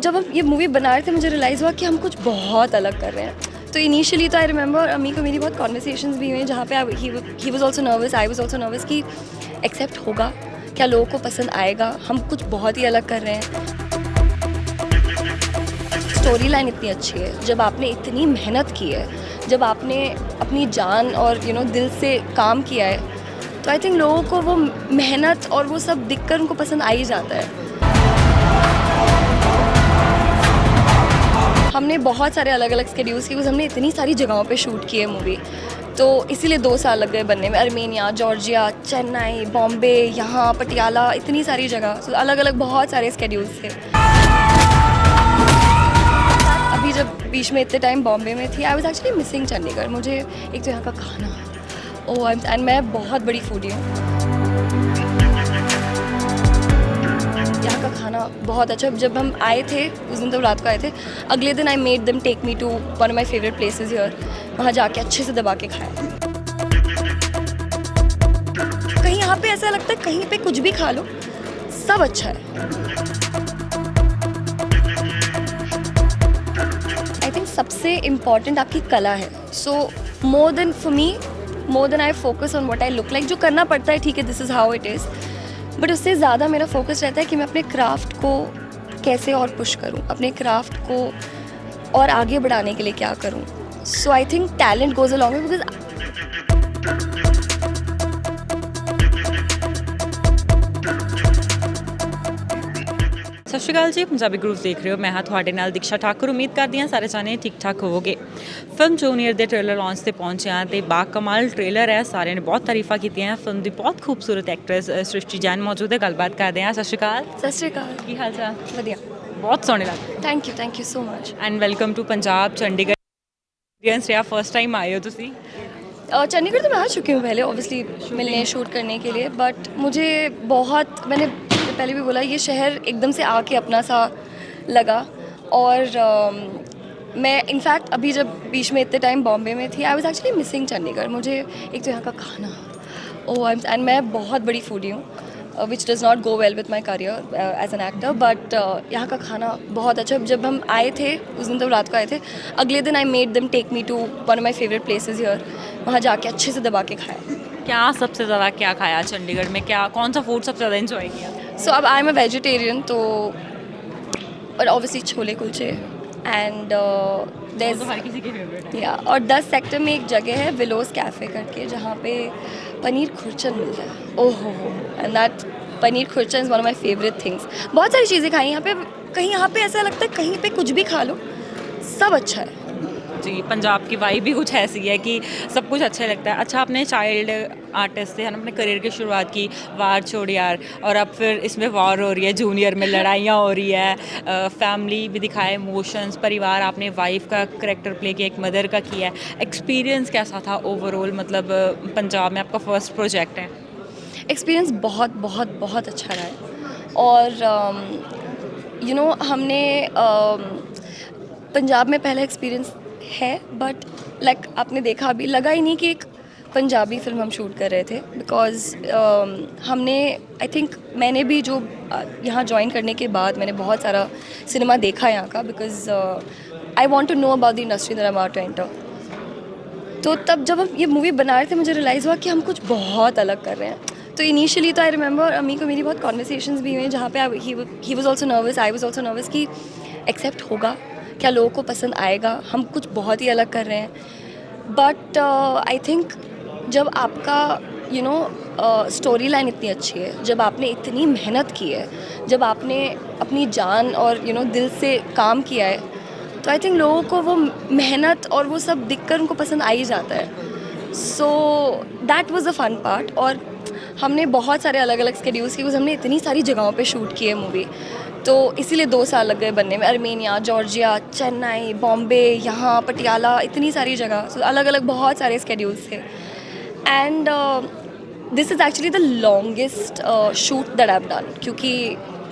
जब हम ये मूवी बना रहे थे मुझे रियलाइज़ हुआ कि हम कुछ बहुत अलग कर रहे हैं। तो इनिशियली तो आई रिमेंबर अम्मी को मेरी बहुत कॉन्वर्सेशंस भी हुई जहाँ पे he was also nervous, I was also nervous कि एक्सेप्ट होगा क्या, लोगों को पसंद आएगा, हम कुछ बहुत ही अलग कर रहे हैं। स्टोरी लाइन इतनी अच्छी है, जब आपने इतनी मेहनत की है, जब आपने अपनी जान और दिल से काम किया है, तो आई थिंक लोगों को वो मेहनत और वो सब दिखकर उनको पसंद आ ही जाता है। हमने बहुत सारे अलग अलग स्केड्यूल्स किए, हमने इतनी सारी जगहों पे शूट की है मूवी, तो इसीलिए 2 साल लग गए बनने में। अर्मेनिया, जॉर्जिया, चेन्नई, बॉम्बे, यहाँ पटियाला, इतनी सारी जगह, तो अलग अलग बहुत सारे स्केड्यूल्स थे। अभी जब बीच में इतने टाइम बॉम्बे में थी, I was actually missing Chandigarh. मुझे एक तो यहाँ का खाना, एंड मैं बहुत बड़ी फूडी हूँ, यहाँ का खाना बहुत अच्छा। जब हम आए थे उस दिन, तो रात को आए थे, अगले दिन I made them take me to one of my favourite places here. वहाँ जाके अच्छे से दबा के खाया। कहीं यहाँ पे ऐसा लगता है कहीं पे कुछ भी खा लो सब अच्छा है। आई थिंक सबसे इम्पॉर्टेंट आपकी कला है। So more than for me, more than I focus on what I look like, जो करना पड़ता है ठीक है, this is how it is, but उससे ज़्यादा मेरा फोकस रहता है कि मैं अपने क्राफ्ट को कैसे और पुश करूं, अपने क्राफ्ट को और आगे बढ़ाने के लिए क्या करूं। So I think talent goes a long way, because ਸਤਿ ਸ਼੍ਰੀ ਅਕਾਲ ਜੀ, ਪੰਜਾਬੀ ਗਰੂਪ ਦੇਖ ਰਹੇ ਹੋ। ਮੈਂ ਹਾਂ ਤੁਹਾਡੇ ਨਾਲ ਦੀਕਸ਼ਾ ਠਾਕੁਰ। ਉਮੀਦ ਕਰਦੀ ਹਾਂ ਸਾਰੇ ਜਾਣੇ ਠੀਕ ਠਾਕ ਹੋਵੋਗੇ। ਫਿਲਮ ਜੂਨੀਅਰ ਦੇ ਟ੍ਰੇਲਰ ਲਾਂਚ ਤੇ ਪਹੁੰਚੇ ਹਾਂ ਤੇ ਬਾਕਮਾਲ ਟ੍ਰੇਲਰ ਹੈ, ਸਾਰਿਆਂ ਨੇ ਬਹੁਤ ਤਾਰੀਫਾਂ ਕੀਤੀਆਂ। ਫਿਲਮ ਦੀ ਬਹੁਤ ਖੂਬਸੂਰਤ ਐਕਟਰੈਸ ਸ੍ਰਿਸ਼ਟੀ ਜੈਨ ਮੌਜੂਦ ਹੈ, ਗੱਲਬਾਤ ਕਰਦੇ ਹਾਂ। ਸਤਿ ਸ਼੍ਰੀ ਅਕਾਲ। ਸਤਿ ਸ਼੍ਰੀ ਅਕਾਲ। ਕੀ ਹਾਲ ਚਾਲ? ਵਧੀਆ। ਬਹੁਤ ਸੋਹਣੇ ਲੱਗਦੇ। Thank you so much. And welcome to Punjab Chandigarh. Experience रहा, फर्स्ट टाइम आए हो तुसी? चंडीगढ़ तो मैं आ चुकी हूँ पहले, ऑब्वियसली मिलने शूट करने के लिए, बट मुझे बहुत, मैंने पहले भी बोला, ये शहर एकदम से आके अपना सा लगा। और मैं इनफैक्ट अभी जब बीच में इतने टाइम बॉम्बे में थी, I was actually missing Chandigarh. मुझे एक तो यहाँ का खाना, एंड मैं बहुत बड़ी फूडी हूँ, which does not go well with my career as an actor, but यहाँ का खाना बहुत अच्छा। जब हम आए थे उस दिन, तो रात को आए थे, अगले दिन I made them take me to one of my favourite places here. वहाँ जाके अच्छे से दबा के खाया। क्या सबसे ज़्यादा क्या खाया चंडीगढ़ में? क्या कौन सा फूड सबसे ज़्यादा इंजॉय किया? सो अब आई एम अ वेजिटेरियन, तो और ऑब्वियसली छोले कुलचे एंड तो हर किसी की फेवरेट है। या, और 10 सेक्टर में एक जगह है विलोस कैफ़े करके, जहाँ पे पनीर खुरचन मिलता है। ओहो, and that paneer khurchan is one of my favourite things. बहुत सारी चीज़ें खाई यहाँ पे, कहीं यहाँ पे ऐसा लगता है कहीं पे कुछ भी खा लो सब अच्छा है। जी, पंजाब की वाइब भी कुछ ऐसी है कि सब कुछ अच्छा लगता है। अच्छा, आपने चाइल्ड आर्टिस्ट से है ना अपने करियर की शुरुआत की, वार छोड़ यार, और अब फिर इसमें वार हो रही है, जूनियर में लड़ाइयाँ हो रही है, फैमिली भी दिखाए, इमोशंस, परिवार, आपने वाइफ का करेक्टर प्ले किया, एक मदर का किया है। एक्सपीरियंस कैसा था ओवरऑल? मतलब पंजाब में आपका फर्स्ट प्रोजेक्ट है। एक्सपीरियंस बहुत बहुत बहुत अच्छा रहा है। और हमने पंजाब में पहला एक्सपीरियंस है, बट लाइक आपने देखा, अभी लगा ही नहीं कि एक पंजाबी फिल्म हम शूट कर रहे थे, बिकॉज़ हमने, आई थिंक मैंने भी जो यहाँ ज्वाइन करने के बाद मैंने बहुत सारा सिनेमा देखा यहाँ का, because I want to know about the industry that I am about to enter. तो तब जब हम ये मूवी बना रहे थे मुझे रियलाइज़ हुआ कि हम कुछ बहुत अलग कर रहे हैं। तो इनिशियली तो आई रिमेंबर अम्मी को मेरी बहुत कॉन्वर्सेशंस भी हुई जहाँ पे he was also nervous, I was also nervous कि एक्सेप्ट होगा क्या, लोगों को पसंद आएगा, हम कुछ बहुत ही अलग कर रहे हैं। बट आई थिंक जब आपका स्टोरी लाइन इतनी अच्छी है, जब आपने इतनी मेहनत की है, जब आपने अपनी जान और दिल से काम किया है, तो आई थिंक लोगों को वो मेहनत और वो सब दिखकर उनको पसंद आ ही जाता है। So that was the fun part. और हमने बहुत सारे अलग अलग स्केड्यूल्स किए, हमने इतनी सारी जगहों पे शूट की है मूवी, तो इसीलिए 2 साल लग गए बनने में। अर्मेनिया, जॉर्जिया, चेन्नई, बॉम्बे, यहाँ पटियाला, इतनी सारी जगह, so अलग अलग बहुत सारे स्केड्यूल्स थे। And this is actually the longest shoot that I have done, क्योंकि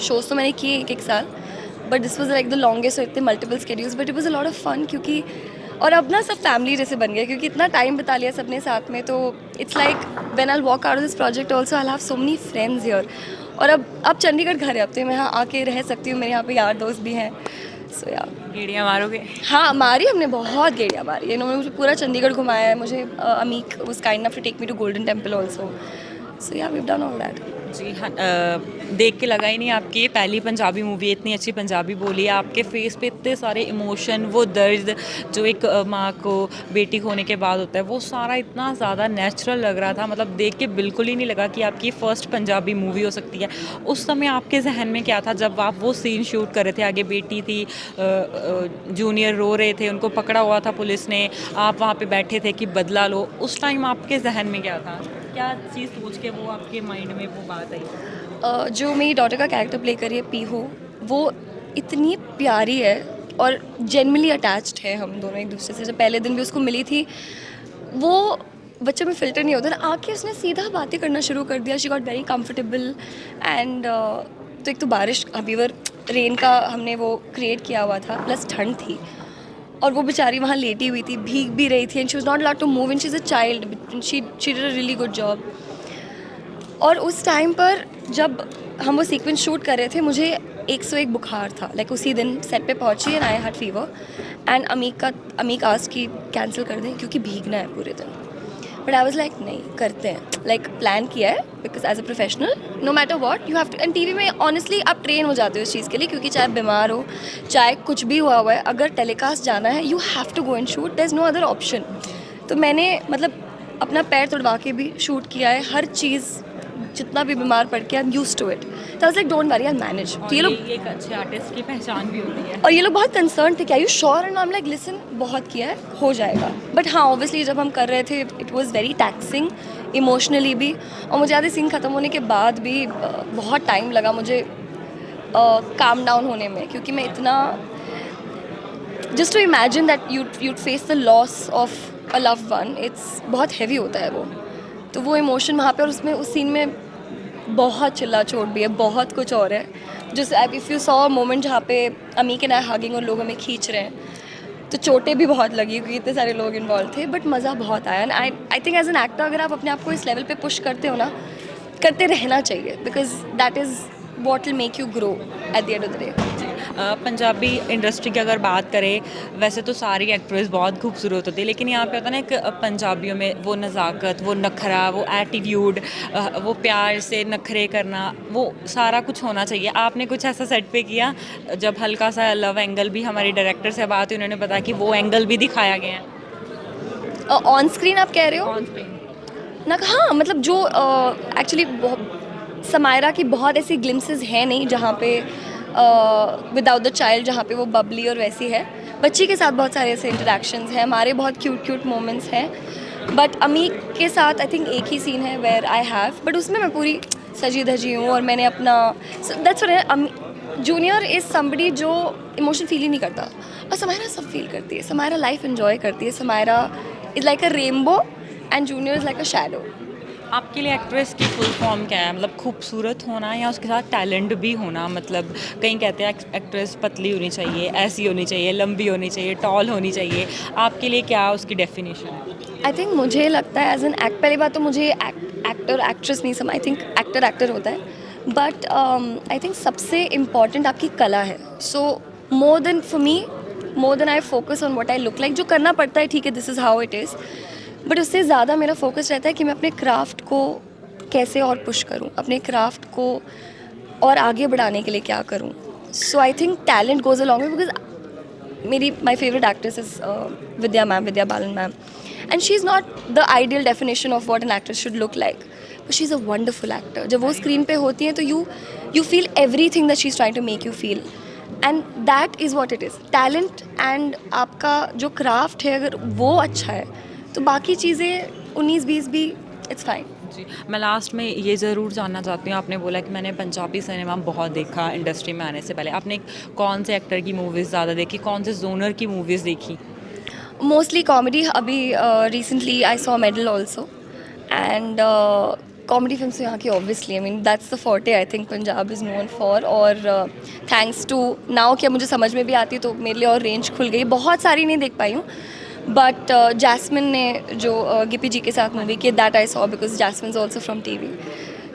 शोज़ तो मैंने किए एक साल, but this was like the longest, इतने multiple schedules, but it was a lot of fun. क्योंकि और अब ना सब फैमिली जैसे बन गया, क्योंकि इतना टाइम बिता लिया सबने साथ में, तो it's like when I walk out of this project also I have so many friends here. और अब चंडीगढ़ घर है, अब तो मैं यहाँ आके रह सकती हूँ, मेरे यहाँ पे यार दोस्त भी हैं। सो या गेड़ियाँ मारोगे? हाँ, मारी हमने, बहुत गेड़ियाँ मारी है। इन्होंने मुझे पूरा चंडीगढ़ घुमाया है। मुझे Ameek was kind enough to take me to Golden Temple also. So yeah we have done all that. जी हाँ, देख के लगा ही नहीं आपकी ये पहली पंजाबी मूवी, इतनी अच्छी पंजाबी बोली है, आपके फेस पे इतने सारे इमोशन, वो दर्द जो एक माँ को बेटी खोने के बाद होता है, वो सारा इतना ज़्यादा नेचुरल लग रहा था। मतलब देख के बिल्कुल ही नहीं लगा कि आपकी फर्स्ट पंजाबी मूवी हो सकती है। उस समय आपके जहन में क्या था जब आप वो सीन शूट कर रहे थे? आगे बेटी थी, जूनियर रो रहे थे, उनको पकड़ा हुआ था पुलिस ने, आप वहाँ पे बैठे थे कि बदला लो। उस टाइम आपके जहन में क्या था? क्या चीज़ सोच के वो आपके माइंड में वो बात आई? जो मेरी डॉटर का कैरेक्टर प्ले करी है पीहू, वो इतनी प्यारी है और जेन्युइनली अटैच्ड है हम दोनों एक दूसरे से। जब पहले दिन भी उसको मिली थी, वो बच्चे में फ़िल्टर नहीं होता ना, आके उसने सीधा बातें करना शुरू कर दिया। She got very comfortable and तो एक तो बारिश अभी वर रेन का हमने वो क्रिएट किया हुआ था, प्लस ठंड थी और वो बेचारी वहाँ लेटी हुई थी, भीग भी रही थी and she was not allowed to move and she is a child, she did a really good job. और उस टाइम पर जब हम वो सीक्वेंस शूट कर रहे थे, मुझे 101 बुखार था। लाइक उसी दिन सेट पे पहुंची and I had fever and Ameek asked कि कैंसिल कर दें क्योंकि भीगना है पूरे दिन। बट आई वाज लाइक नहीं, करते हैं। लाइक प्लान किया है because as a professional no matter what you have to. And TV में ऑनेस्टली आप ट्रेन हो जाते हो इस चीज़ के लिए, क्योंकि चाहे बीमार हो, चाहे कुछ भी हुआ है, अगर टेलीकास्ट जाना है you have to go and shoot, there is no other option. तो मैंने मतलब अपना पैर तुड़वा के भी शूट किया है, हर चीज़ जितना भी बीमार पड़ के I am used to it. तो I was like don't worry, I manage. और तो ये लोग ये एक अच्छे आर्टिस्ट की पहचान भी होती है। और ये लोग बहुत कंसर्न थे, क्या you sure? And I am like listen, बहुत किया है, हो जाएगा। बट हाँ, ऑब्वियसली जब हम कर रहे थे it was very taxing emotionally भी। और मुझे याद है सीन ख़त्म होने के बाद भी बहुत टाइम लगा मुझे काम डाउन होने में, क्योंकि मैं इतना just to imagine that you'd face the loss of a loved one, it's बहुत हैवी होता है वो। तो वो इमोशन वहाँ पे, और उसमें उस सीन में बहुत चिल्ला चोट भी है, बहुत कुछ और है। जैसे इफ़ यू सॉ मोमेंट जहाँ पे अमी के ना हगिंग और लोग हमें खींच रहे हैं, तो चोटें भी बहुत लगी क्योंकि इतने सारे लोग इन्वॉल्व थे, बट मज़ा बहुत आया। And I think as an actor अगर आप अपने आप को इस लेवल पे पुश करते हो ना, करते रहना चाहिए, because that is what will make you grow at the end of the day. Punjabi industry की अगर बात करें, वैसे तो सारी एक्ट्रेस बहुत खूबसूरत होती है, लेकिन यहाँ पे होता है ना एक पंजाबियों में वो नज़ाकत, वो नखरा, वो एटीट्यूड, वो प्यार से नखरे करना, वो सारा कुछ होना चाहिए। आपने कुछ ऐसा सेट पे किया जब हल्का सा लव एंगल भी, हमारे डायरेक्टर से बात हुई, उन्होंने बताया कि वो एंगल भी दिखाया गया है ऑन स्क्रीन आप कह रहे हो ऑन स्क्रीन? ना? हाँ, मतलब जो एक्चुअली समायरा की बहुत ऐसी ग्लिम्सेस हैं नहीं जहाँ पे विदाउट द चाइल्ड, जहाँ पे वो बबली और वैसी है। बच्ची के साथ बहुत सारे ऐसे इंटरेक्शंस हैं, हमारे बहुत क्यूट मोमेंट्स हैं। बट अमी के साथ आई थिंक एक ही सीन है वेयर आई हैव, बट उसमें मैं पूरी सजी धजी हूँ और मैंने अपना that's what junior is somebody जो इमोशन फील ही नहीं करता, और समायरा सब फील करती है। समायरा लाइफ एंजॉय करती है। Samaira is like a rainbow and junior is like a shadow. आपके लिए एक्ट्रेस की फुल फॉर्म क्या है? मतलब खूबसूरत होना या उसके साथ टैलेंट भी होना? मतलब कहीं कहते हैं एक्ट्रेस पतली होनी चाहिए, ऐसी होनी चाहिए, लंबी होनी चाहिए, टॉल होनी चाहिए, आपके लिए क्या उसकी डेफिनेशन है? आई थिंक मुझे लगता है एज एन एक्ट, पहली बात तो मुझे एक्टर एक्ट्रेस नहीं समझ, आई थिंक एक्टर एक्टर होता है। बट आई थिंक सबसे इम्पॉर्टेंट आपकी कला है। So more than for me, more than I focus on what I look like, जो करना पड़ता है ठीक है, this is how it is, but उससे ज़्यादा मेरा फोकस रहता है कि मैं अपने क्राफ्ट को कैसे और पुश करूँ, अपने क्राफ्ट को और आगे बढ़ाने के लिए क्या करूँ। So I think talent goes a long way, because my favorite actress is Vidya Balan ma'am, and she's not the ideal definition of what an actress should look like, but she's a wonderful actor. जब वो screen पे होती हैं तो you feel everything that she's trying to make you feel, and that is what it is. Talent and आपका जो craft है, अगर वो अच्छा है तो बाकी चीज़ें 19-20 भी it's fine. जी, मैं लास्ट में ये ज़रूर जानना चाहती हूँ, आपने बोला कि मैंने पंजाबी सिनेमा बहुत देखा इंडस्ट्री में आने से पहले, आपने कौन से एक्टर की मूवीज़ ज़्यादा देखी, कौन से जोनर की मूवीज़ देखी? Mostly comedy. अभी recently I saw Medal also, and comedy film यहाँ की obviously, I mean that's the forte I think Punjab is known for. और थैंक्स टू नाउ कि अब मुझे समझ में भी आती है तो मेरे लिए और रेंज खुल गई। बहुत सारी नहीं देख पाई हूँ, बट जैस्मिन ने जो गिपी जी के साथ मूवी की, that I saw because Jasmin is also from TV.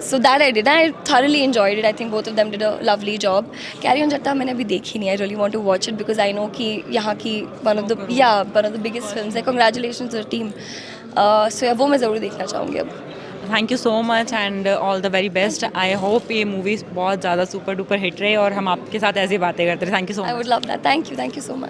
So that I did. I thoroughly enjoyed it. I think both of them did a lovely job. Carry on Jatta मैंने अभी देखी नहीं. I really want to watch it because I know कि यहाँ की one of the biggest films है. Congratulations to the team. So yeah, वो मैं ज़रूर देखना चाहूँगी अब. Thank you so much and all the very best. I hope ये मूवी बहुत ज़्यादा सुपर डुपर हिट रहे और हम आपके साथ ऐसी बातें करते रहे. Thank you so I much. would love that. Thank you so much.